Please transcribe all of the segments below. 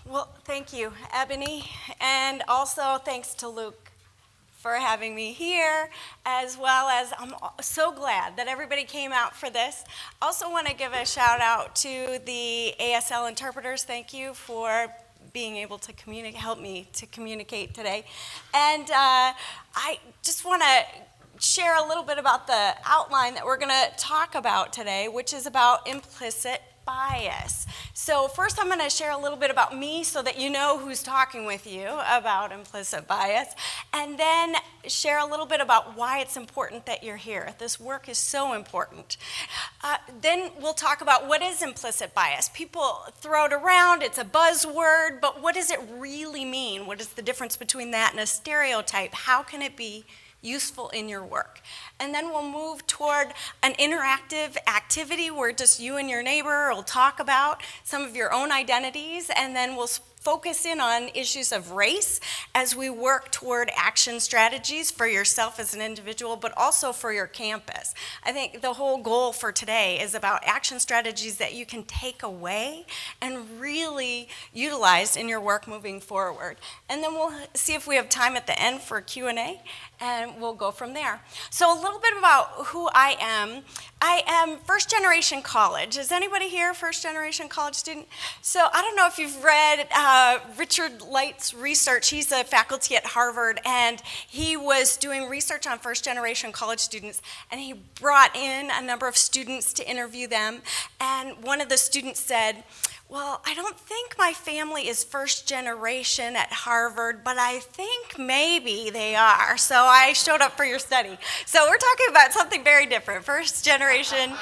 Well, thank you, Ebony, and also thanks to Luke for having me here, as well as I'm so glad that everybody came out for this. Also want to give a shout out to the ASL interpreters. Thank you for being able to help me to communicate today. And I just want to share a little bit about the outline that we're going to talk about today, which is about implicit bias. So first I'm going to share a little bit about me so that you know who's talking with you about implicit bias, and then share a little bit about why it's important that you're here. This work is so important. Then we'll talk about what is implicit bias. People throw it around, it's a buzzword, but what does it really mean? What is the difference between that and a stereotype? How can it be useful in your work? And then we'll move toward an interactive activity where just you and your neighbor will talk about some of your own identities, and then we'll focus in on issues of race as we work toward action strategies for yourself as an individual, but also for your campus. I think the whole goal for today is about action strategies that you can take away and really utilize in your work moving forward. And then we'll see if we have time at the end for Q&A, and we'll go from there. So a little bit about who I am. I am first generation college. Is anybody here first generation college student? So I don't know if you've read Richard Light's research. He's a faculty at Harvard, and he was doing research on first generation college students, and he brought in a number of students to interview them, and one of the students said, well, I don't think my family is first generation at Harvard, but I think maybe they are. So I showed up for your study. So we're talking about something very different. First generation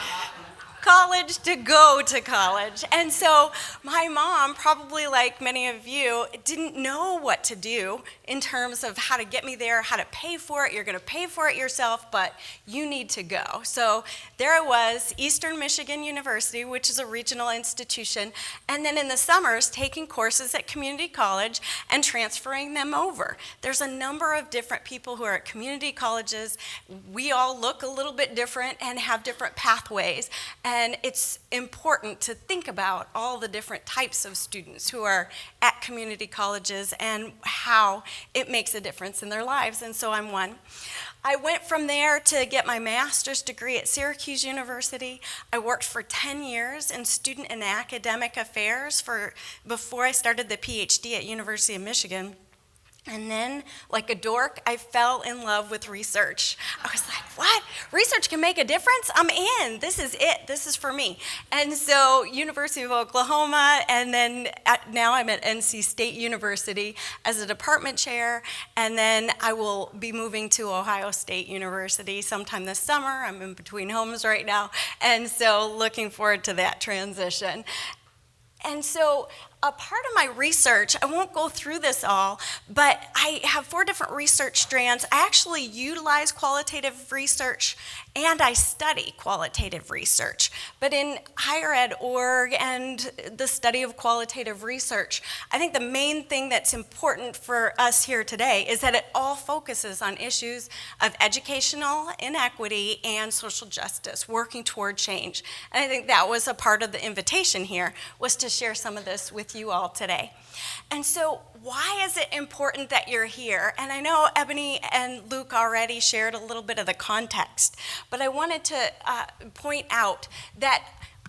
college to go to college. And so my mom, probably like many of you, didn't know what to do in terms of how to get me there, how to pay for it. You're going to pay for it yourself, but you need to go. So there I was, Eastern Michigan University, which is a regional institution, and then in the summers taking courses at community college and transferring them over. There's a number of different people who are at community colleges. We all look a little bit different and have different pathways. And it's important to think about all the different types of students who are at community colleges and how it makes a difference in their lives, and so I'm one. I went from there to get my master's degree at Syracuse University. I worked for 10 years in student and academic affairs before I started the PhD at University of Michigan. And then, like a dork, I fell in love with research. I was like, what? Research can make a difference? I'm in. This is it. This is for me. And so, University of Oklahoma, and then now I'm at NC State University as a department chair, and then I will be moving to Ohio State University sometime this summer. I'm in between homes right now, and so looking forward to that transition. And so, a part of my research, I won't go through this all, but I have 4 different research strands. I actually utilize qualitative research and I study qualitative research. But in higher ed org and the study of qualitative research, I think the main thing that's important for us here today is that it all focuses on issues of educational inequity and social justice, working toward change. And I think that was a part of the invitation here, was to share some of this with you all today. And so why is it important that you're here? And I know Ebony and Luke already shared a little bit of the context, but I wanted to point out that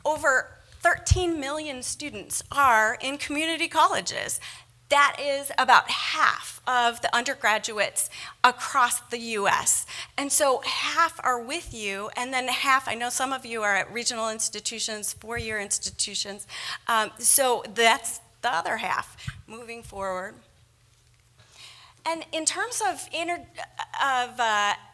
over 13 million students are in community colleges. That is about half of the undergraduates across the US. And so half are with you, and then half, I know some of you are at regional institutions, 4-year institutions, so that's the other half moving forward. And in terms of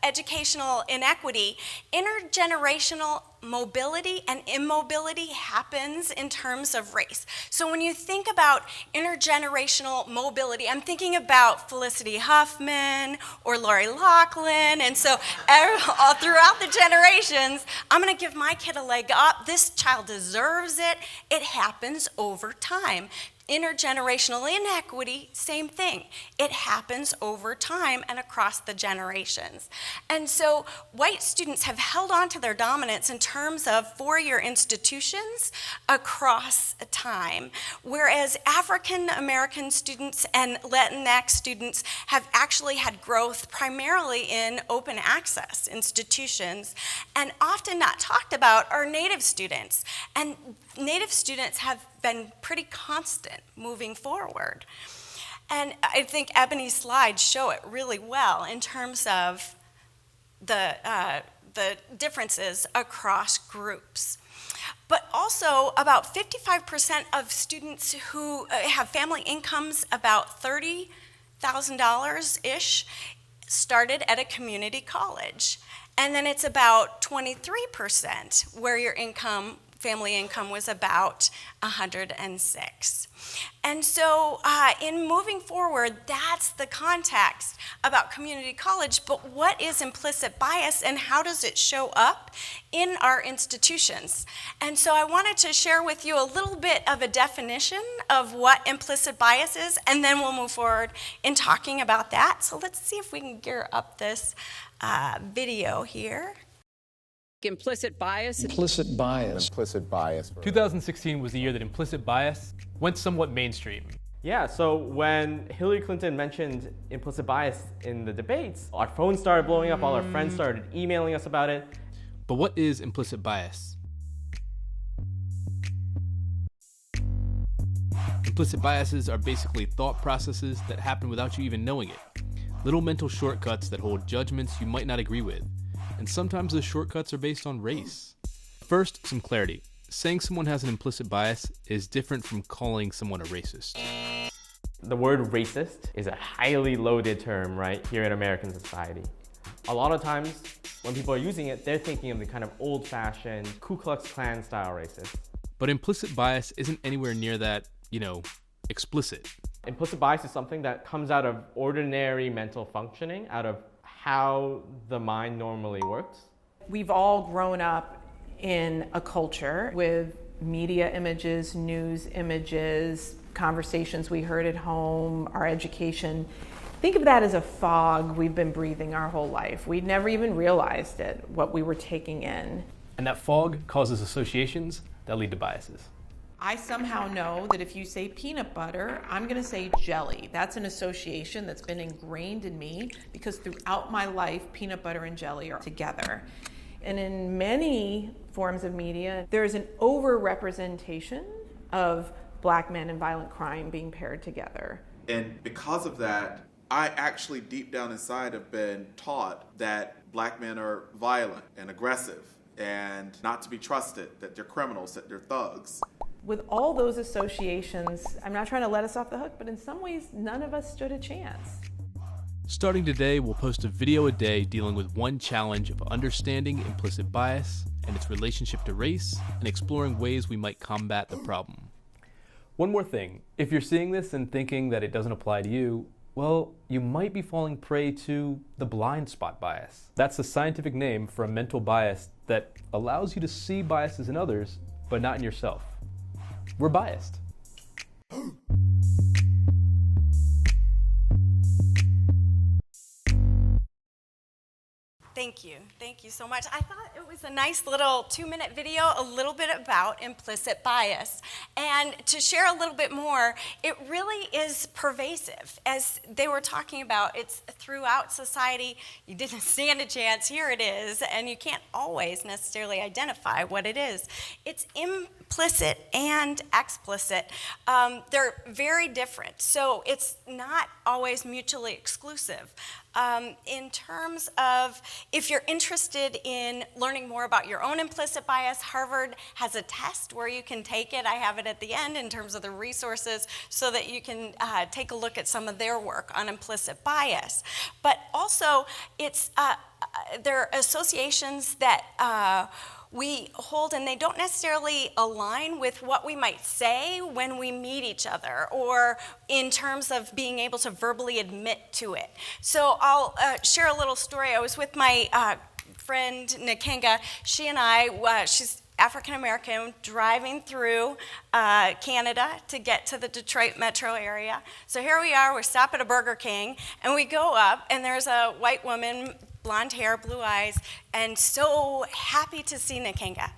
educational inequity, intergenerational mobility and immobility happens in terms of race. So when you think about intergenerational mobility, I'm thinking about Felicity Huffman or Lori Loughlin, and so all throughout the generations, I'm going to give my kid a leg up. This child deserves it. It happens over time. Intergenerational inequity, same thing. It happens over time and across the generations. And so white students have held on to their dominance in terms terms of four-year institutions across time, whereas African American students and Latinx students have actually had growth primarily in open access institutions, and often not talked about are Native students. And Native students have been pretty constant moving forward. And I think Ebony's slides show it really well in terms of the differences across groups. But also, about 55% of students who have family incomes about $30,000-ish started at a community college. And then it's about 23% where your family income was about 106. And so in moving forward, that's the context about community college, but what is implicit bias and how does it show up in our institutions? And so I wanted to share with you a little bit of a definition of what implicit bias is, and then we'll move forward in talking about that. So let's see if we can gear up this video here. Implicit bias. Implicit bias. Implicit bias. 2016 was the year that implicit bias went somewhat mainstream. Yeah, so when Hillary Clinton mentioned implicit bias in the debates, our phones started blowing up, all our friends started emailing us about it. But what is implicit bias? Implicit biases are basically thought processes that happen without you even knowing it. Little mental shortcuts that hold judgments you might not agree with. And sometimes the shortcuts are based on race. First, some clarity. Saying someone has an implicit bias is different from calling someone a racist. The word racist is a highly loaded term, right, here in American society. A lot of times, when people are using it, they're thinking of the kind of old-fashioned Ku Klux Klan style racist. But implicit bias isn't anywhere near that, explicit. Implicit bias is something that comes out of ordinary mental functioning, out of how the mind normally works. We've all grown up in a culture with media images, news images, conversations we heard at home, our education. Think of that as a fog we've been breathing our whole life. We'd never even realized it, what we were taking in. And that fog causes associations that lead to biases. I somehow know that if you say peanut butter, I'm going to say jelly. That's an association that's been ingrained in me because throughout my life, peanut butter and jelly are together. And in many forms of media, there's an over-representation of black men and violent crime being paired together. And because of that, I actually deep down inside have been taught that black men are violent and aggressive and not to be trusted, that they're criminals, that they're thugs. With all those associations, I'm not trying to let us off the hook, but in some ways, none of us stood a chance. Starting today, we'll post a video a day dealing with one challenge of understanding implicit bias and its relationship to race and exploring ways we might combat the problem. One more thing, if you're seeing this and thinking that it doesn't apply to you, well, you might be falling prey to the blind spot bias. That's the scientific name for a mental bias that allows you to see biases in others, but not in yourself. We're biased. Thank you so much. I thought it was a nice little 2-minute video, a little bit about implicit bias. And to share a little bit more, it really is pervasive. As they were talking about, it's throughout society. You didn't stand a chance, here it is, and you can't always necessarily identify what it is. It's implicit and explicit. They're very different, so it's not always mutually exclusive. In terms of, if you're interested in learning more about your own implicit bias, Harvard has a test where you can take it. I have it at the end in terms of the resources so that you can take a look at some of their work on implicit bias. But also, it's there are associations that we hold, and they don't necessarily align with what we might say when we meet each other, or in terms of being able to verbally admit to it. So I'll share a little story. I was with my friend Nakenga. She and I, she's African American, driving through Canada to get to the Detroit metro area. So here we are, we stop at a Burger King, and we go up, and there's a white woman blonde hair, blue eyes, and so happy to see Nikanga.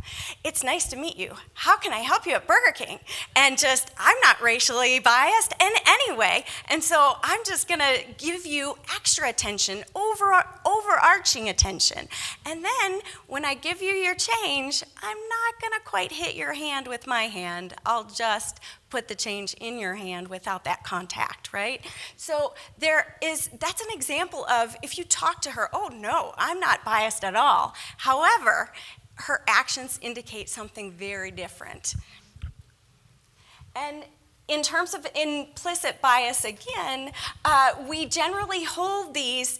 It's nice to meet you. How can I help you at Burger King? And just, I'm not racially biased in any way, and so I'm just gonna give you extra attention, overarching attention. And then when I give you your change, I'm not gonna quite hit your hand with my hand. I'll just put the change in your hand without that contact, right? So that's an example of if you talk to her, oh no, I'm not biased at all. However, her actions indicate something very different. And in terms of implicit bias, again, we generally hold these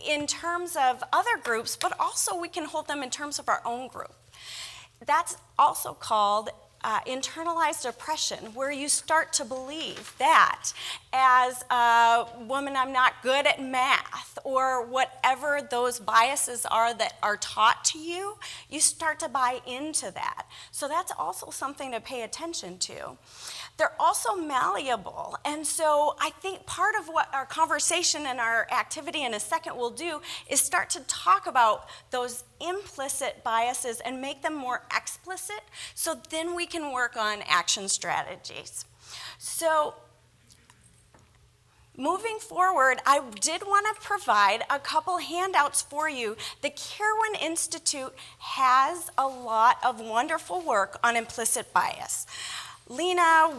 in terms of other groups, but also we can hold them in terms of our own group. That's also called internalized oppression, where you start to believe that as a woman, I'm not good at math, or whatever those biases are that are taught to you, you start to buy into that. So that's also something to pay attention to. They're also malleable, and so I think part of what our conversation and our activity in a second will do is start to talk about those implicit biases and make them more explicit, so then we can work on action strategies. So moving forward, I did want to provide a couple handouts for you. The Kirwan Institute has a lot of wonderful work on implicit bias. Lena,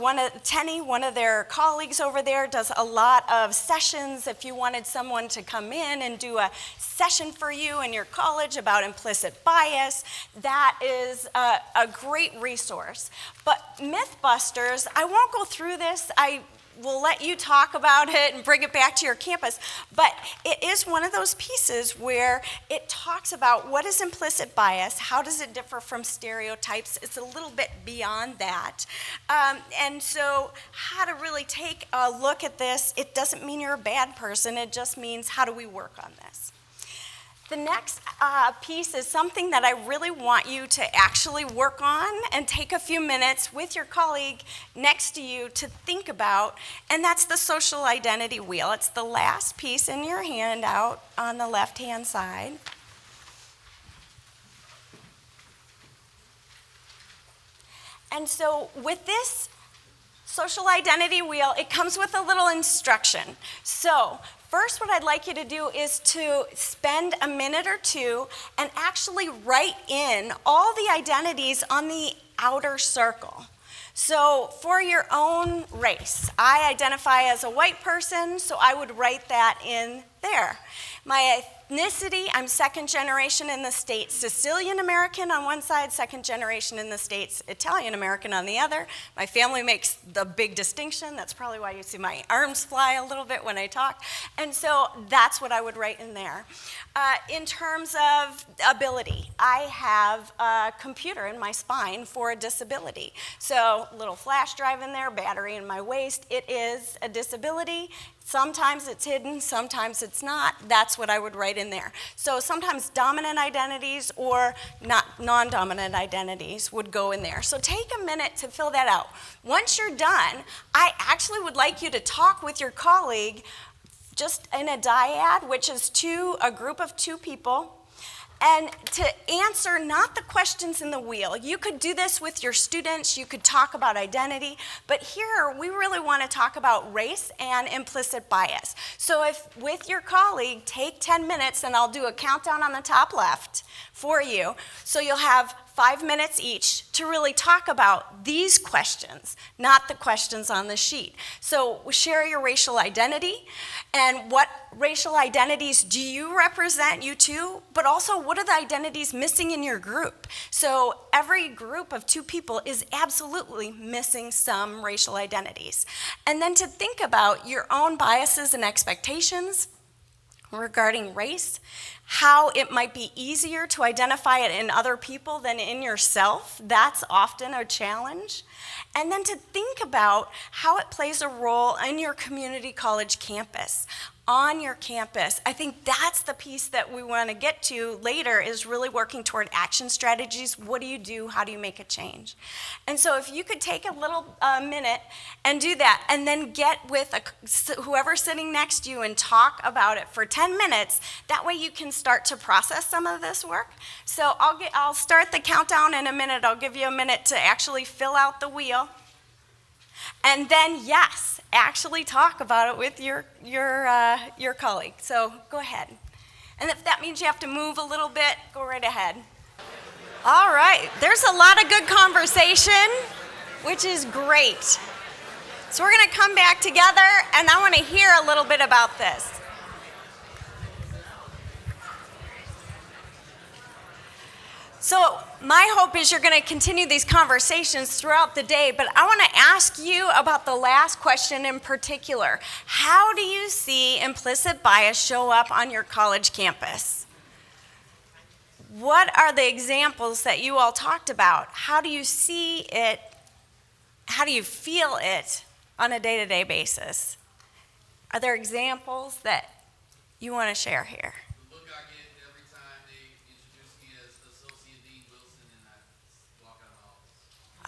Tenny, one of their colleagues over there, does a lot of sessions. If you wanted someone to come in and do a session for you in your college about implicit bias, that is a great resource. But Mythbusters, I won't go through this. I will let you talk about it and bring it back to your campus, but it is one of those pieces where it talks about what is implicit bias, how does it differ from stereotypes. It's a little bit beyond that. And so how to really take a look at this. It doesn't mean you're a bad person, it just means how do we work on this. The next piece is something that I really want you to actually work on and take a few minutes with your colleague next to you to think about, and that's the social identity wheel. It's the last piece in your handout on the left-hand side. And so with this social identity wheel, it comes with a little instruction. So first, what I'd like you to do is to spend a minute or two and actually write in all the identities on the outer circle. So for your own race, I identify as a white person, so I would write that in there. My ethnicity, I'm second generation in the States, Sicilian American on one side, second generation in the States, Italian American on the other. My family makes the big distinction. That's probably why you see my arms fly a little bit when I talk. And so that's what I would write in there. In terms of ability, I have a computer in my spine for a disability. So little flash drive in there, battery in my waist. It is a disability. Sometimes it's hidden, sometimes it's not. That's what I would write in there. So sometimes dominant identities or non-dominant identities would go in there. So take a minute to fill that out. Once you're done, I actually would like you to talk with your colleague just in a dyad, which is a group of two people, and to answer not the questions in the wheel. You could do this with your students, you could talk about identity, but here we really want to talk about race and implicit bias. So if with your colleague, take 10 minutes and I'll do a countdown on the top left for you. So you'll have 5 minutes each to really talk about these questions, not the questions on the sheet. So share your racial identity and what racial identities do you represent, you two, but also what are the identities missing in your group? So every group of two people is absolutely missing some racial identities. And then to think about your own biases and expectations regarding race, how it might be easier to identify it in other people than in yourself. That's often a challenge. And then to think about how it plays a role in your community college campus. on your campus. I think that's the piece that we want to get to later, is really working toward action strategies. What do you do? How do you make a change? And so if you could take a little minute and do that, and then get with whoever's sitting next to you and talk about it for 10 minutes, that way you can start to process some of this work. So I'll start the countdown in a minute. I'll give you a minute to actually fill out the wheel. And then, yes, actually talk about it with your colleague. So go ahead. And if that means you have to move a little bit, go right ahead. All right, there's a lot of good conversation, which is great. So we're going to come back together, and I want to hear a little bit about this. So my hope is you're going to continue these conversations throughout the day, but I want to ask you about the last question in particular. How do you see implicit bias show up on your college campus? What are the examples that you all talked about? How do you see it? How do you feel it on a day-to-day basis? Are there examples that you want to share here?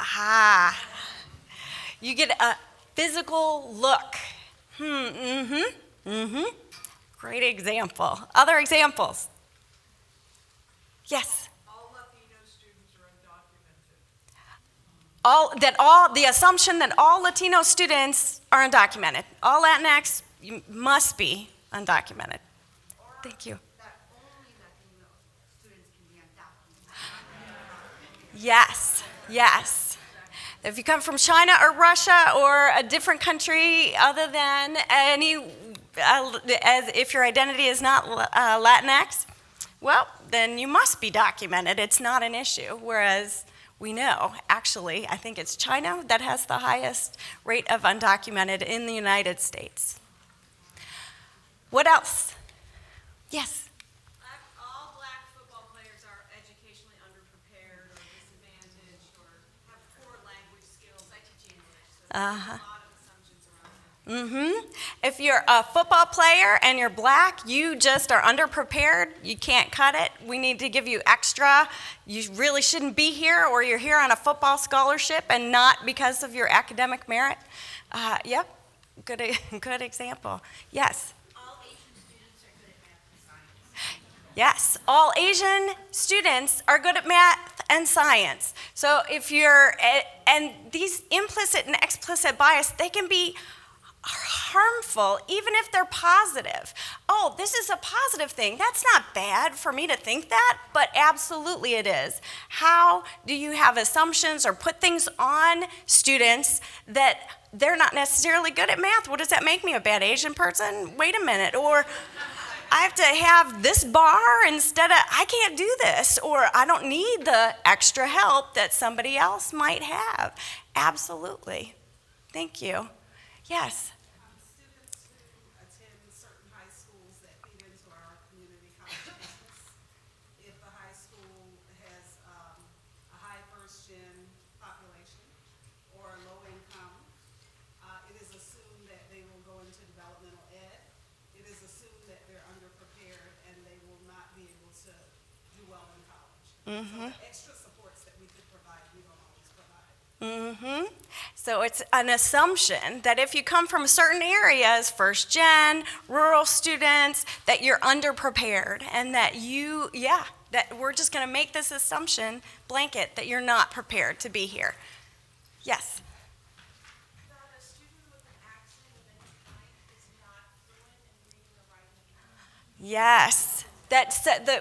Ah, you get a physical look. Great example. Other examples? Yes? All Latino students are undocumented. The assumption that all Latino students are undocumented. All Latinx must be undocumented. Thank you. That only Latino students can be undocumented. Yes, yes. If you come from China or Russia or a different country other than if your identity is not Latinx, well, then you must be documented. It's not an issue. Whereas we know, actually, I think it's China that has the highest rate of undocumented in the United States. What else? Yes? All black football players are educationally underprepared or disadvantaged or have poor language skills. I teach English, so there's a lot of assumptions around that. If you're a football player and you're black, you just are underprepared. You can't cut it. We need to give you extra. You really shouldn't be here, or you're here on a football scholarship and not because of your academic merit. Yep, good example. Yes? All Asian students are good at math and science. Yes, all Asian students are good at math and science. So if you're, and these implicit and explicit bias, they can be harmful even if they're positive. Oh, this is a positive thing. That's not bad for me to think that, but absolutely it is. How do you have assumptions or put things on students that they're not necessarily good at math? What does that make me, a bad Asian person? Wait a minute. Or I have to have this bar instead of, I can't do this, or I don't need the extra help that somebody else might have. Absolutely. Thank you. Yes? Students who attend certain high schools that feed into our community college business, if the high school has a high first-gen population or low income, it is assumed that they will go into developmental ed. It is assumed that they're underprepared and they will not be able to do well in college. So the extra supports that we could provide, we don't always provide. So it's an assumption that if you come from certain areas, first gen, rural students, that you're underprepared and that that we're just going to make this assumption blanket that you're not prepared to be here. Yes? That a student with an accent of any kind is not fluent in reading or writing. Yes. The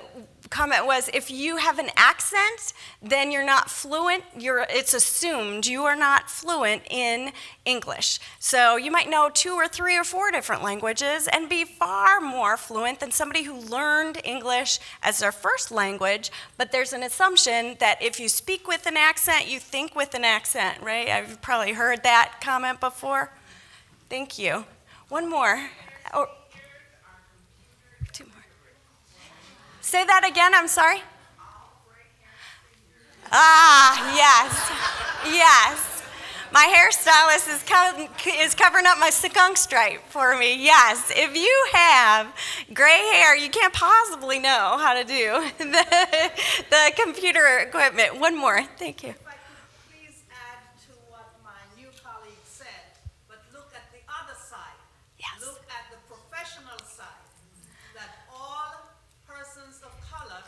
comment was, if you have an accent, then you're not fluent. It's assumed you are not fluent in English. So you might know 2 or 3 or 4 different languages and be far more fluent than somebody who learned English as their first language, but there's an assumption that if you speak with an accent, you think with an accent, right? I've probably heard that comment before. Thank you. One more. Oh. Say that again, I'm sorry. Yes, yes. My hairstylist is covering up my skunk stripe for me. Yes, if you have gray hair, you can't possibly know how to do the computer equipment. One more, thank you. If I could please add to what my new colleague said, but look at the other side. Yes. Look at the professional side, that all persons of color,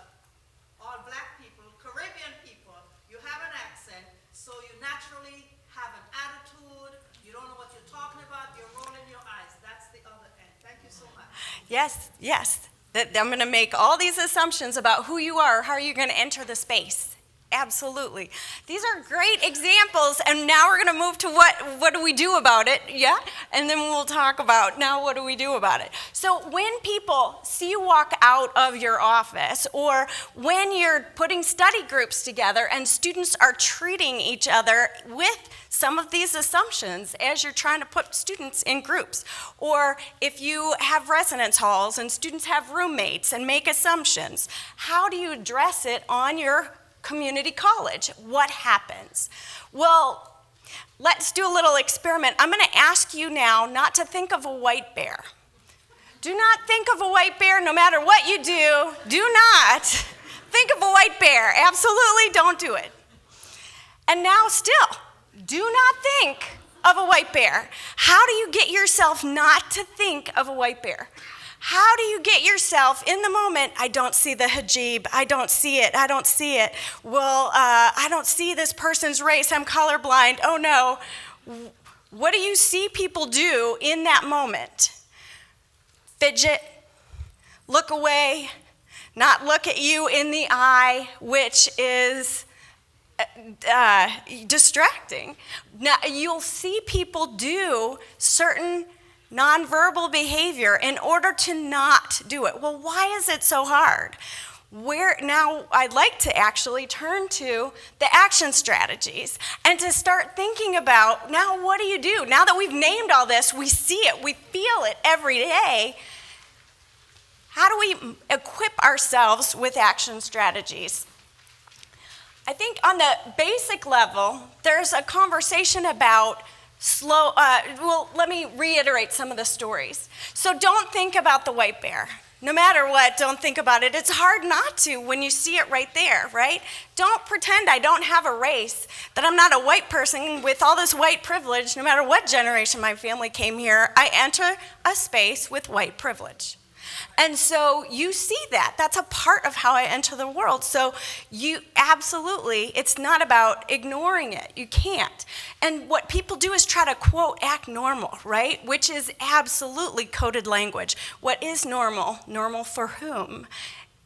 all black people, Caribbean people, you have an accent, so you naturally have an attitude, you don't know what you're talking about, you're rolling your eyes. That's the other end. Thank you so much. Yes, yes. That I'm going to make all these assumptions about who you are, how you're going to enter the space. Absolutely. These are great examples, and now we're going to move to what do we do about it, yeah? And then we'll talk about now what do we do about it. So when people see you walk out of your office, or when you're putting study groups together and students are treating each other with some of these assumptions as you're trying to put students in groups, or if you have residence halls and students have roommates and make assumptions, how do you address it on your community college? What happens? Well, let's do a little experiment. I'm going to ask you now not to think of a white bear. Do not think of a white bear no matter what you do. Do not think of a white bear. Absolutely don't do it. And now still, do not think of a white bear. How do you get yourself not to think of a white bear? How do you get yourself in the moment? I don't see the hijab. I don't see it. I don't see it. Well, I don't see this person's race. I'm colorblind. Oh no. What do you see people do in that moment? Fidget, look away, not look at you in the eye, which is distracting. Now, you'll see people do certain nonverbal behavior in order to not do it. Well, why is it so hard? Now I'd like to actually turn to the action strategies and to start thinking about, now what do you do? Now that we've named all this, we see it, we feel it every day. How do we equip ourselves with action strategies? I think on the basic level, there's a conversation about let me reiterate some of the stories. So don't think about the white bear. No matter what, don't think about it. It's hard not to when you see it right there, right? Don't pretend I don't have a race, that I'm not a white person with all this white privilege. No matter what generation my family came here, I enter a space with white privilege. And so you see that. That's a part of how I enter the world. So you absolutely, it's not about ignoring it. You can't. And what people do is try to, quote, act normal, right? Which is absolutely coded language. What is normal? Normal for whom?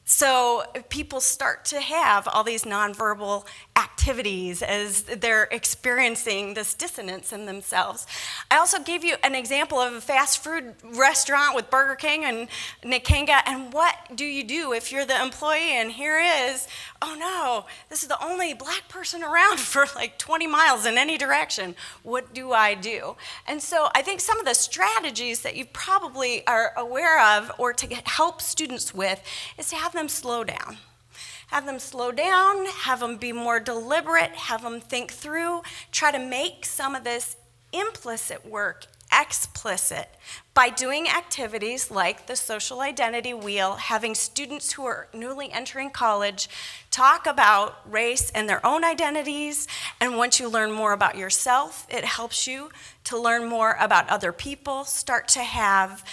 So people start to have all these nonverbal activities as they're experiencing this dissonance in themselves. I also gave you an example of a fast food restaurant with Burger King and Nikenga, and what do you do if you're the employee and here is, oh no, this is the only black person around for like 20 miles in any direction. What do I do? And so I think some of the strategies that you probably are aware of or to help students with is to have them slow down. Have them slow down, have them be more deliberate, have them think through, try to make some of this implicit work explicit by doing activities like the social identity wheel, having students who are newly entering college talk about race and their own identities, and once you learn more about yourself, it helps you to learn more about other people, start to have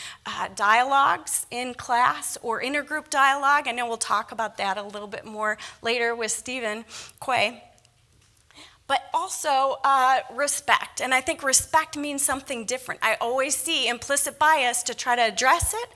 dialogues in class or intergroup dialogue. I know we'll talk about that a little bit more later with Stephen Quay. But also respect, and I think respect means something different. I always see implicit bias to try to address it,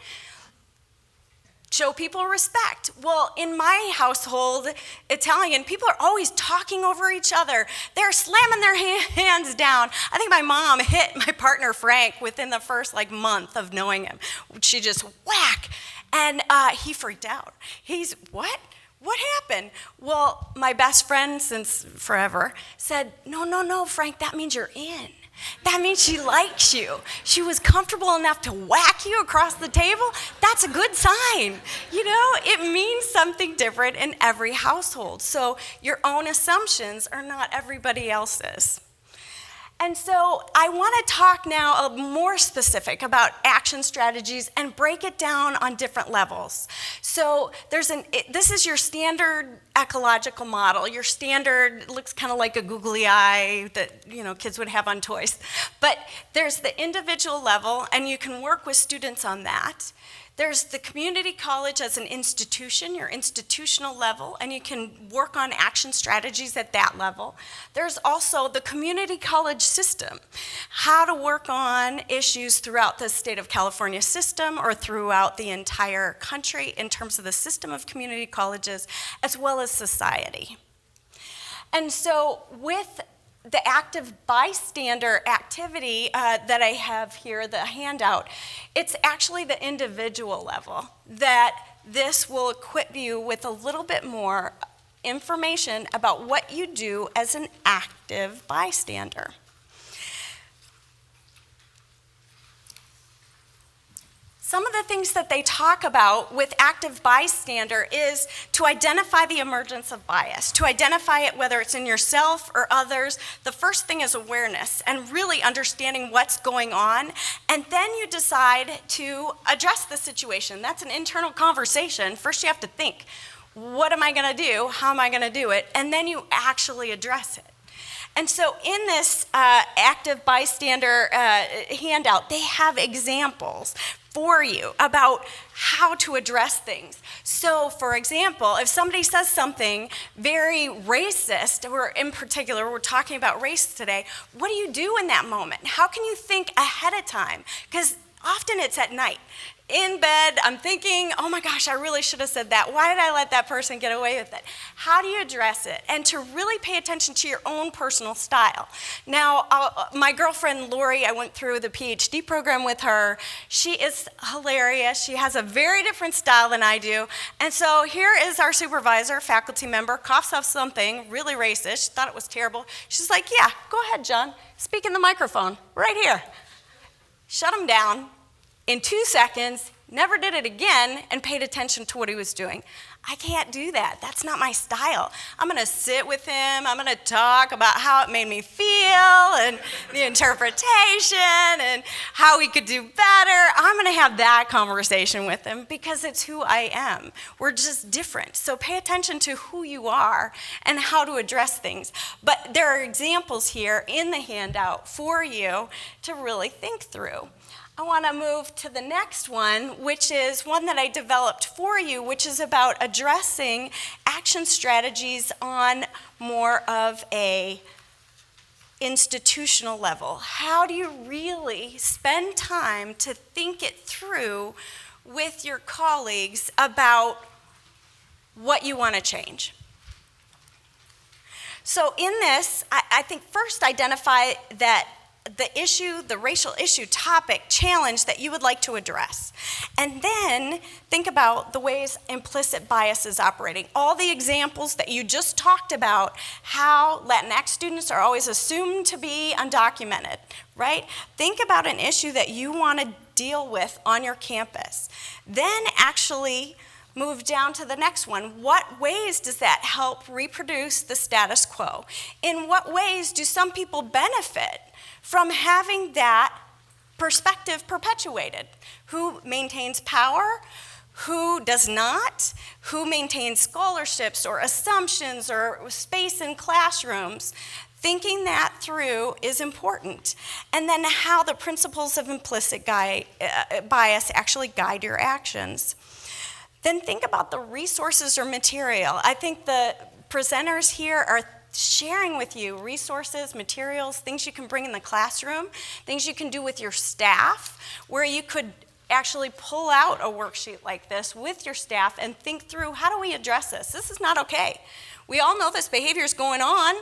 show people respect. Well, in my household, Italian, people are always talking over each other. They're slamming their hands down. I think my mom hit my partner Frank within the first month of knowing him. She just whack, and he freaked out. He's, what? What happened? Well, my best friend since forever said, no, Frank, that means you're in. That means she likes you. She was comfortable enough to whack you across the table. That's a good sign. It means something different in every household. So your own assumptions are not everybody else's. And so I want to talk now more specific about action strategies and break it down on different levels. So this is your standard ecological model. Your standard looks kind of like a googly eye that kids would have on toys. But there's the individual level, and you can work with students on that. There's the community college as an institution, your institutional level, and you can work on action strategies at that level. There's also the community college system, how to work on issues throughout the state of California system or throughout the entire country in terms of the system of community colleges, as well as society. And so with the active bystander activity that I have here, the handout, it's actually the individual level that this will equip you with a little bit more information about what you do as an active bystander. Some of the things that they talk about with active bystander is to identify the emergence of bias, to identify it whether it's in yourself or others. The first thing is awareness and really understanding what's going on, and then you decide to address the situation. That's an internal conversation. First you have to think, what am I going to do? How am I going to do it? And then you actually address it. And so in this active bystander handout, they have examples for you about how to address things. So, for example, if somebody says something very racist, or in particular, we're talking about race today, what do you do in that moment? How can you think ahead of time? Because often it's at night. In bed, I'm thinking, oh my gosh, I really should have said that. Why did I let that person get away with it? How do you address it? And to really pay attention to your own personal style. Now, my girlfriend Lori, I went through the PhD program with her. She is hilarious. She has a very different style than I do. And so here is our supervisor, faculty member, coughs up something really racist. She thought it was terrible. She's like, yeah, go ahead, John. Speak in the microphone, right here. Shut him down. In 2 seconds, never did it again, and paid attention to what he was doing. I can't do that. That's not my style. I'm going to sit with him. I'm going to talk about how it made me feel and the interpretation and how we could do better. I'm going to have that conversation with him because it's who I am. We're just different. So pay attention to who you are and how to address things. But there are examples here in the handout for you to really think through. I want to move to the next one, which is one that I developed for you, which is about addressing action strategies on more of a institutional level. How do you really spend time to think it through with your colleagues about what you want to change? So in this, I think first identify that the racial issue, topic, challenge that you would like to address. And then think about the ways implicit bias is operating. All the examples that you just talked about, how Latinx students are always assumed to be undocumented, right? Think about an issue that you want to deal with on your campus. Then actually move down to the next one. What ways does that help reproduce the status quo? In what ways do some people benefit from having that perspective perpetuated? Who maintains power? Who does not? Who maintains scholarships or assumptions or space in classrooms? Thinking that through is important. And then how the principles of implicit bias actually guide your actions. Then think about the resources or material. I think the presenters here are sharing with you resources, materials, things you can bring in the classroom, things you can do with your staff, where you could actually pull out a worksheet like this with your staff and think through, how do we address this? This is not okay. We all know this behavior is going on.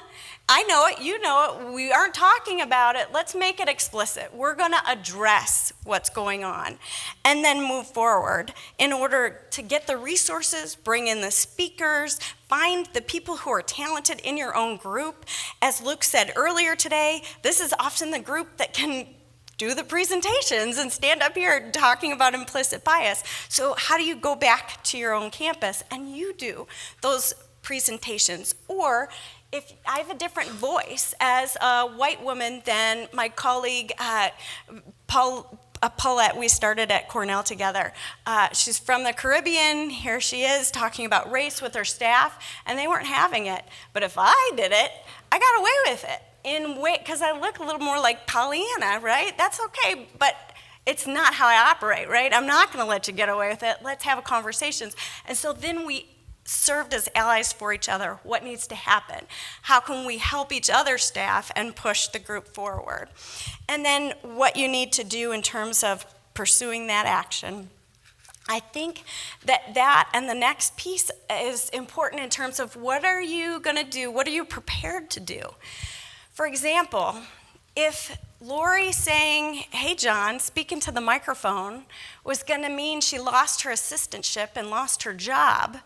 I know it, you know it, we aren't talking about it. Let's make it explicit. We're going to address what's going on and then move forward in order to get the resources, bring in the speakers, find the people who are talented in your own group. As Luke said earlier today, this is often the group that can do the presentations and stand up here talking about implicit bias. So how do you go back to your own campus and you do those presentations? Or if I have a different voice as a white woman than my colleague Paulette, we started at Cornell together. She's from the Caribbean. Here she is talking about race with her staff, and they weren't having it. But if I did it, I got away with it because I look a little more like Pollyanna, right? That's okay, but it's not how I operate, right? I'm not going to let you get away with it. Let's have conversations. And so then we served as allies for each other. What needs to happen? How can we help each other's staff and push the group forward? And then what you need to do in terms of pursuing that action. I think that and the next piece is important in terms of what are you going to do? What are you prepared to do? For example, if Lori saying, "Hey, John," speaking to the microphone, was going to mean she lost her assistantship and lost her job,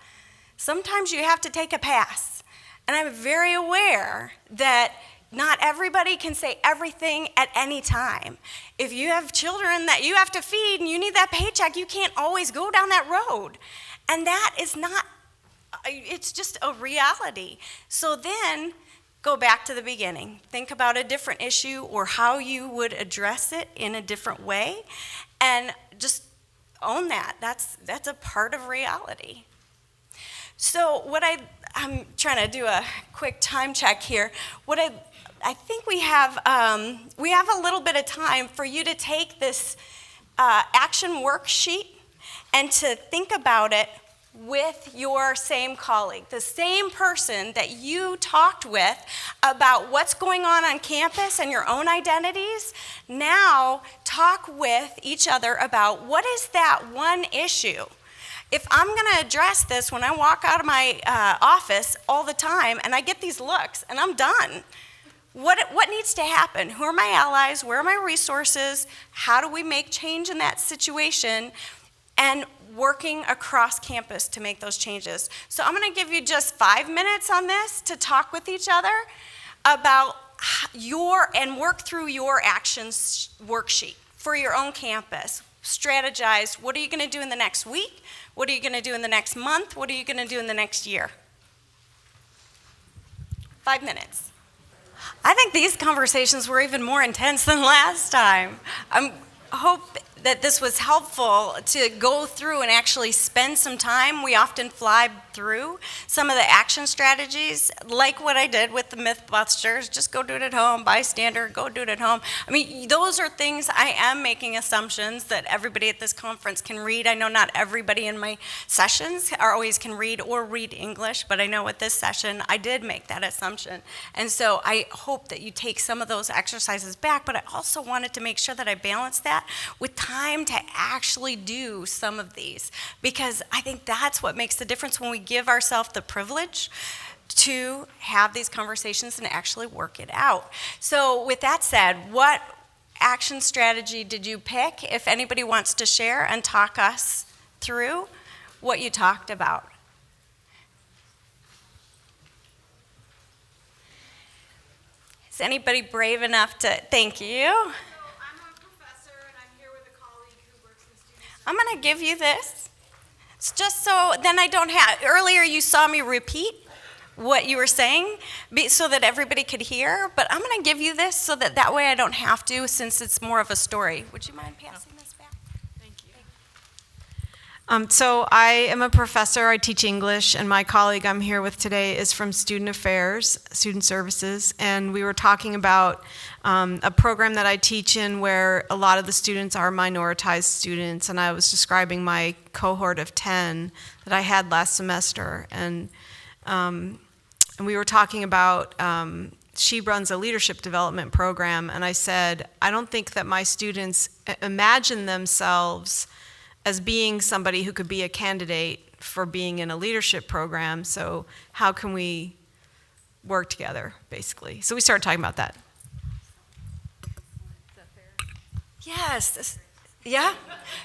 sometimes you have to take a pass. And I'm very aware that not everybody can say everything at any time. If you have children that you have to feed and you need that paycheck, you can't always go down that road. And that is not, it's just a reality. So then, go back to the beginning. Think about a different issue or how you would address it in a different way, and just own that. That's a part of reality. So what I'm trying to do a quick time check here. What I think we have a little bit of time for you to take this action worksheet and to think about it with your same colleague, the same person that you talked with about what's going on campus and your own identities. Now talk with each other about what is that one issue. If I'm going to address this when I walk out of my office all the time and I get these looks and I'm done, what needs to happen? Who are my allies? Where are my resources? How do we make change in that situation? And working across campus to make those changes. So I'm going to give you just 5 minutes on this to talk with each other about and work through your actions worksheet for your own campus. Strategize, what are you going to do in the next week? What are you going to do in the next month? What are you going to do in the next year? 5 minutes. I think these conversations were even more intense than last time. I hope that this was helpful to go through and actually spend some time. We often fly through some of the action strategies, like what I did with the Mythbusters. Just go do it at home. Bystander, go do it at home. I mean, those are things I am making assumptions that everybody at this conference can read. I know not everybody in my sessions always can read or read English, but I know with this session, I did make that assumption. And so I hope that you take some of those exercises back, but I also wanted to make sure that I balance that with time to actually do some of these, because I think that's what makes the difference when we give ourselves the privilege to have these conversations and actually work it out. So with that said, what action strategy did you pick? If anybody wants to share and talk us through what you talked about. Is anybody brave enough to, thank you. I'm going to give you this. It's just so then I don't have, earlier you saw me repeat what you were saying so that everybody could hear, but I'm going to give you this so that way I don't have to, since it's more of a story. Would you mind passing this back? Thank you. So I am a professor, I teach English, and my colleague I'm here with today is from Student Affairs, Student Services, and we were talking about a program that I teach in where a lot of the students are minoritized students, and I was describing my cohort of 10 that I had last semester, and we were talking about, she runs a leadership development program, and I said, I don't think that my students imagine themselves as being somebody who could be a candidate for being in a leadership program, so how can we work together, basically? So we started talking about that. Yes. Yeah.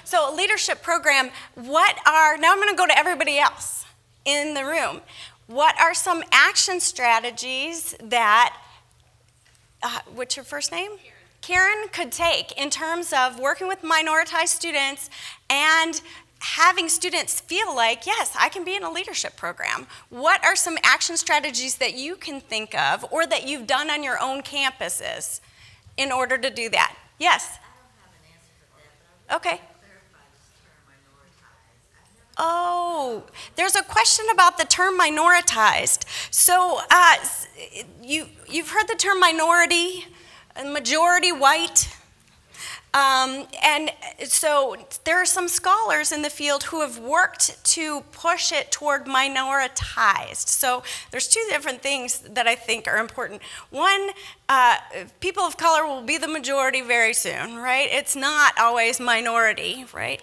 So leadership program, now I'm going to go to everybody else in the room. What are some action strategies that, what's your first name? Karen could take in terms of working with minoritized students and having students feel like, yes, I can be in a leadership program. What are some action strategies that you can think of or that you've done on your own campuses in order to do that? Yes? I don't have an answer for that, but I would Okay. like to clarify this term minoritized. I've never Oh, there's a question about the term minoritized. So you've heard the term minority, majority white. And so there are some scholars in the field who have worked to push it toward minoritized. So there's two different things that I think are important. One, people of color will be the majority very soon, right? It's not always minority, right?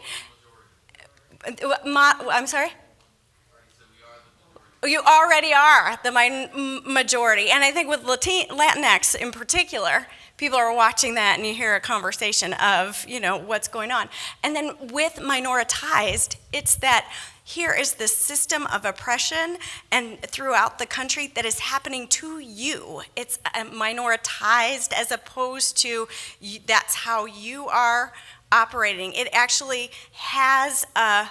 I'm sorry? You already are the majority. And I think with Latinx in particular, people are watching that and you hear a conversation of, what's going on. And then with minoritized, it's that here is this system of oppression and throughout the country that is happening to you. It's minoritized as opposed to that's how you are operating. It actually has a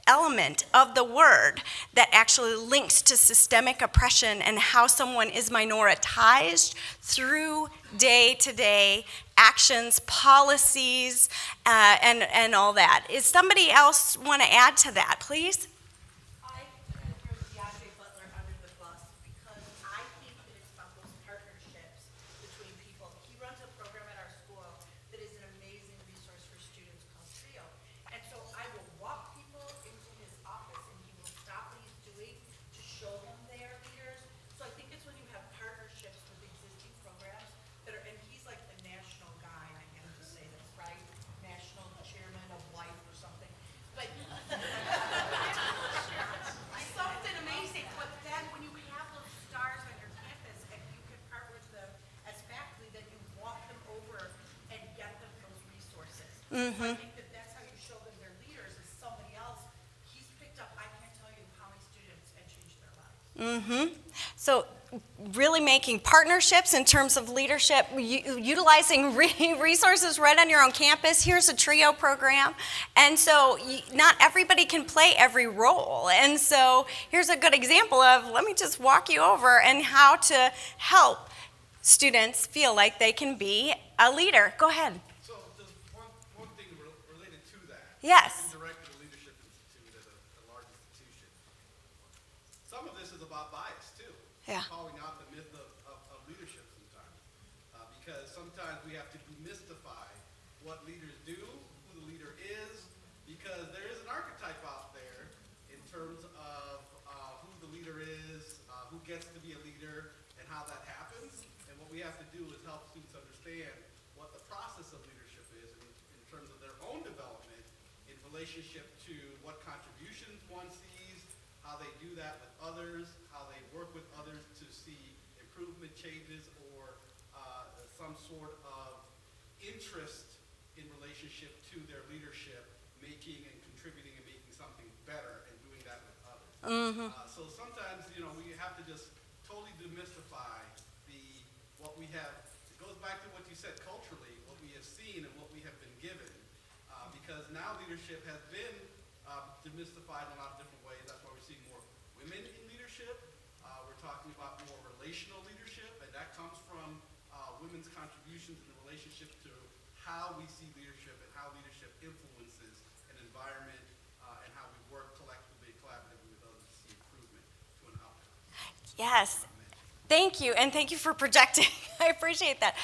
element of the word that actually links to systemic oppression and how someone is minoritized through day-to-day actions, policies, and all that. Is somebody else want to add to that, please? I threw DeAndre Butler under the bus because I think that it's about those partnerships between people. He runs a program at our school that is an amazing resource for students called Trio. And so I will walk people into his office and he will stop what he's doing to show them they are leaders. So I think it's when you have partnerships with existing programs that are, and he's like the national guy, and I have to say this, right? National chairman of life or something. But something amazing, but then when you have those stars on your campus and you can partner with them as faculty, then you walk them over and get them those resources. So I think that that's how you show them they're leaders, is somebody else, he's picked up, I can't tell you how many students and changed their lives. So really making partnerships in terms of leadership, utilizing resources right on your own campus. Here's a TRIO program. And so not everybody can play every role. And so here's a good example of, let me just walk you over and how to help students feel like they can be a leader. Go ahead. So just one thing related to that. Yes. I'm director of the Leadership Institute at a large institution. Some of this is about bias too. Yeah. Calling out the myth of leadership sometimes. Because sometimes we have to demystify what leaders do, who the leader is, because there is an archetype out there in terms of who the leader is, who gets to be a leader, and how that happens. And what we have to do is help students understand what the process of leadership is in terms of their own development in relationship to what contributions one sees, how they do that with others, how they work with others to see improvement changes or some sort of interest in relationship to their leadership, making and contributing and making something better and doing that with others. So sometimes, we have to just totally demystify what we have. It goes back to what you said culturally, what we have seen and what we have been given. Because now leadership has been demystified in a lot of different ways. That's why we're seeing more women in leadership. We're talking about more relational leadership, and that comes from women's contributions in relationship to how we see leadership and how leadership influences an environment and how we work collectively, collaboratively with others to see improvement to an outcome. Yes. Thank you, and thank you for projecting. I appreciate that.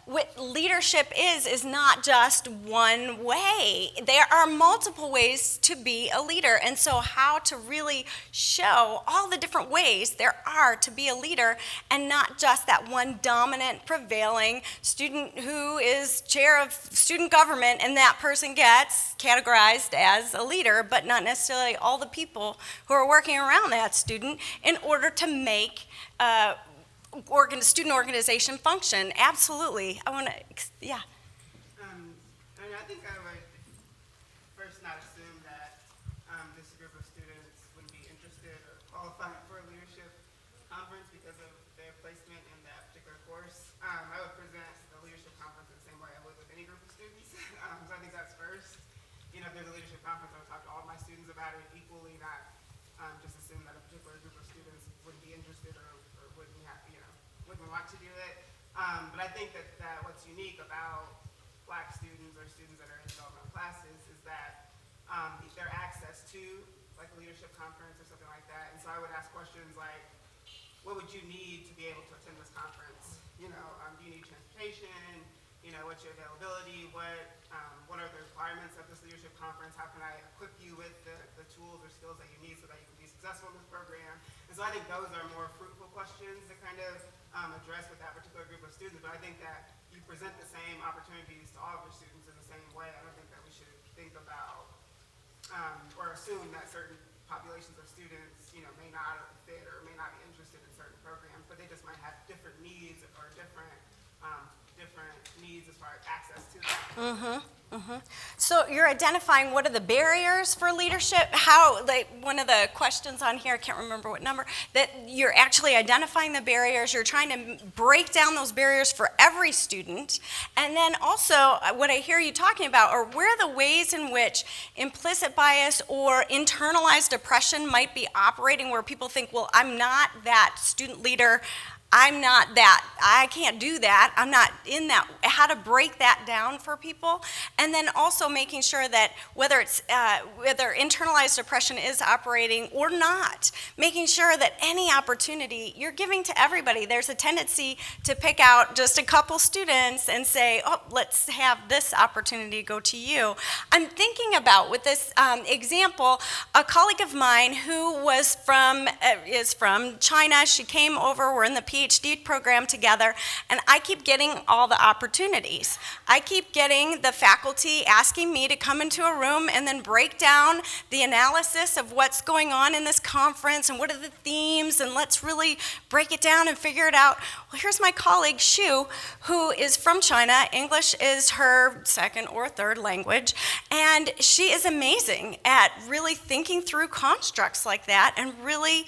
What leadership is not just one way. There are multiple ways to be a leader, and so how to really show all the different ways there are to be a leader, and not just that one dominant, prevailing student who is chair of student government, and that person gets categorized as a leader, but not necessarily all the people who are working around that student in order to make student organization function. Absolutely. I want to, yeah. I think I would first not assume that this group of students would be interested or qualified for a leadership conference because of their placement in that particular course. I would present the leadership conference the same way I would with any group of students. So I think that's first. if there's a leadership conference, I would talk to all of my students about it equally, not just assume that a particular group of students would be interested or wouldn't have, wouldn't want to do it. But I think that what's unique about Black students or students that are in developmental classes is that their access to like a leadership conference or something like that. And so I would ask questions like, what would you need to be able to attend this conference? Do you need transportation? What's your availability? What are the requirements of this leadership conference? How can I equip you with the tools or skills that you need so that you can be successful in this program? And so I think those are more fruitful questions to kind of address with that particular group of students. But I think that you present the same opportunities to all of your students in the same way. I don't think that we should think about or assume that certain populations of students, may not fit or may not be interested in certain programs, but they just might have different needs or different needs as far as access to them. So you're identifying what are the barriers for leadership? One of the questions on here, I can't remember what number, that you're actually identifying the barriers, you're trying to break down those barriers for every student. And then also, what I hear you talking about are where the ways in which implicit bias or internalized oppression might be operating, where people think, well, I'm not that student leader, I'm not that, I can't do that, I'm not in that, how to break that down for people. And then also making sure that whether internalized oppression is operating or not, making sure that any opportunity you're giving to everybody. There's a tendency to pick out just a couple students and say, oh, let's have this opportunity go to you. I'm thinking about, with this example, a colleague of mine who is from China. She came over, we're in the PhD program together, and I keep getting all the opportunities. I keep getting the faculty asking me to come into a room and then break down the analysis of what's going on in this conference and what are the themes, and let's really break it down and figure it out. Well, here's my colleague, Shu, who is from China. English is her second or third language, and she is amazing at really thinking through constructs like that and really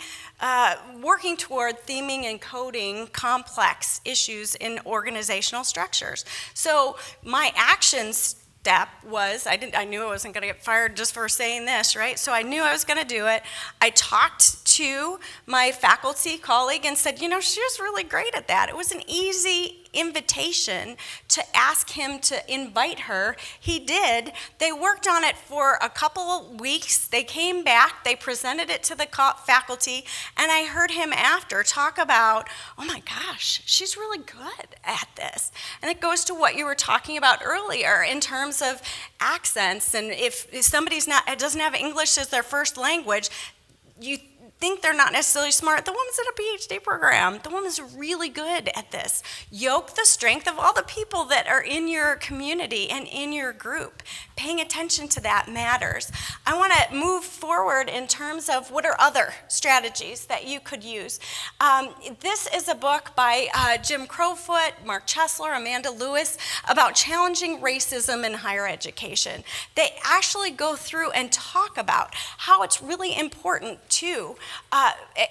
working toward theming and coding complex issues in organizational structures. So my action step was, I knew I wasn't going to get fired just for saying this, right? So I knew I was going to do it. I talked to my faculty colleague and said, she was really great at that. It was an easy invitation to ask him to invite her. He did. They worked on it for a couple of weeks. They came back, they presented it to the faculty, and I heard him after talk about, oh my gosh, she's really good at this. And it goes to what you were talking about earlier in terms of accents, and if somebody's doesn't have English as their first language, you think they're not necessarily smart. The woman's in a PhD program. The woman's really good at this. Yoke the strength of all the people that are in your community and in your group. Paying attention to that matters. I want to move forward in terms of what are other strategies that you could use. This is a book by Jim Crowfoot, Mark Chesler, Amanda Lewis about challenging racism in higher education. They actually go through and talk about how it's really important to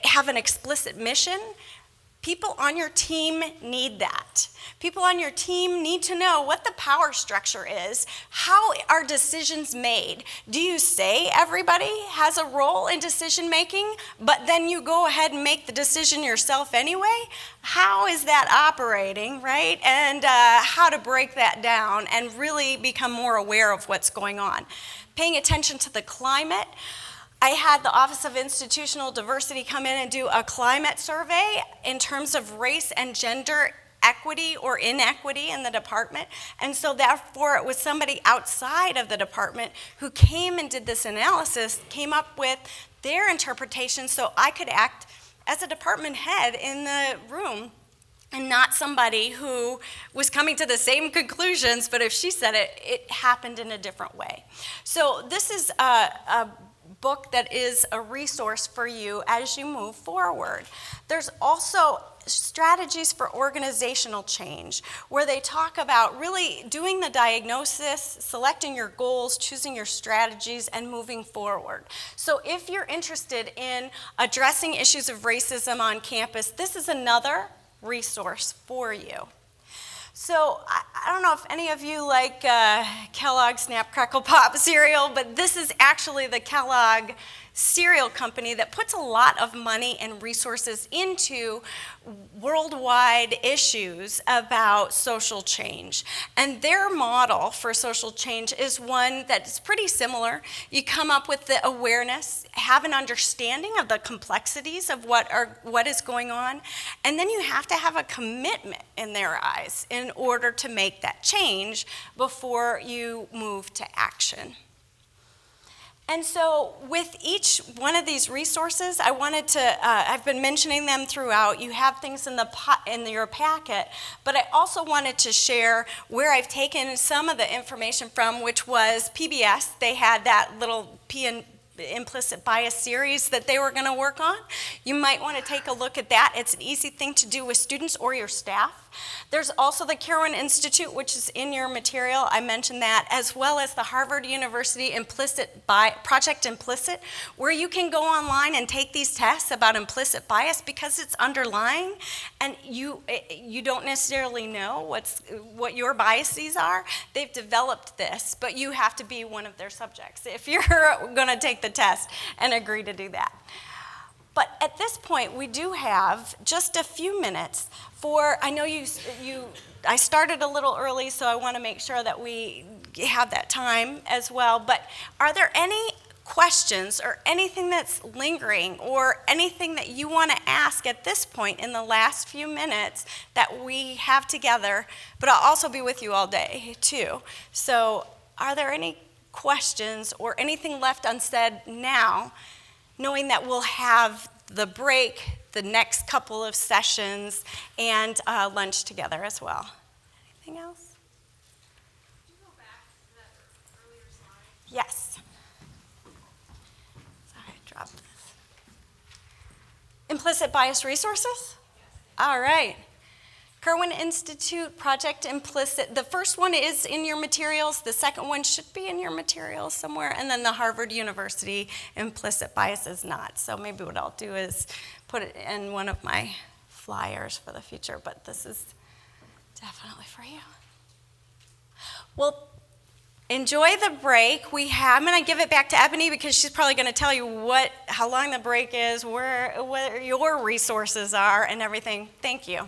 have an explicit mission. People on your team need that. People on your team need to know what the power structure is. How are decisions made? Do you say everybody has a role in decision making, but then you go ahead and make the decision yourself anyway? How is that operating, right? And how to break that down and really become more aware of what's going on. Paying attention to the climate. I had the Office of Institutional Diversity come in and do a climate survey in terms of race and gender equity or inequity in the department. And so therefore it was somebody outside of the department who came and did this analysis, came up with their interpretation so I could act as a department head in the room and not somebody who was coming to the same conclusions, but if she said it, it happened in a different way. So this is a book that is a resource for you as you move forward. There's also strategies for organizational change, where they talk about really doing the diagnosis, selecting your goals, choosing your strategies, and moving forward. So if you're interested in addressing issues of racism on campus, this is another resource for you. So I don't know if any of you like Kellogg Snap Crackle Pop cereal, but this is actually the Kellogg cereal company that puts a lot of money and resources into worldwide issues about social change. And their model for social change is one that's pretty similar. You come up with the awareness, have an understanding of the complexities of what is going on, and then you have to have a commitment in their eyes in order to make that change before you move to action. And so with each one of these resources, I wanted to, I've been mentioning them throughout. You have things in your packet, but I also wanted to share where I've taken some of the information from, which was PBS. They had that little implicit bias series that they were going to work on. You might want to take a look at that. It's an easy thing to do with students or your staff. There's also the Kirwan Institute, which is in your material. I mentioned that, as well as the Harvard University Project Implicit, where you can go online and take these tests about implicit bias because it's underlying, and you don't necessarily know what your biases are. They've developed this, but you have to be one of their subjects if you're going to take the test and agree to do that. But at this point, we do have just a few minutes for, I know I started a little early, so I want to make sure that we have that time as well, but are there any questions or anything that's lingering or anything that you want to ask at this point in the last few minutes that we have together? But I'll also be with you all day, too. So are there any questions or anything left unsaid now, knowing that we'll have the break, the next couple of sessions, and lunch together as well? Anything else? Could you go back to that earlier slide? Yes. Sorry, I dropped this. Implicit bias resources? Yes. All right. Kirwan Institute, Project Implicit. The first one is in your materials. The second one should be in your materials somewhere. And then the Harvard University Implicit Bias is not. So maybe what I'll do is put it in one of my flyers for the future. But this is definitely for you. Well, enjoy the break. I'm going to give it back to Ebony because she's probably going to tell you how long the break is, where your resources are, and everything. Thank you.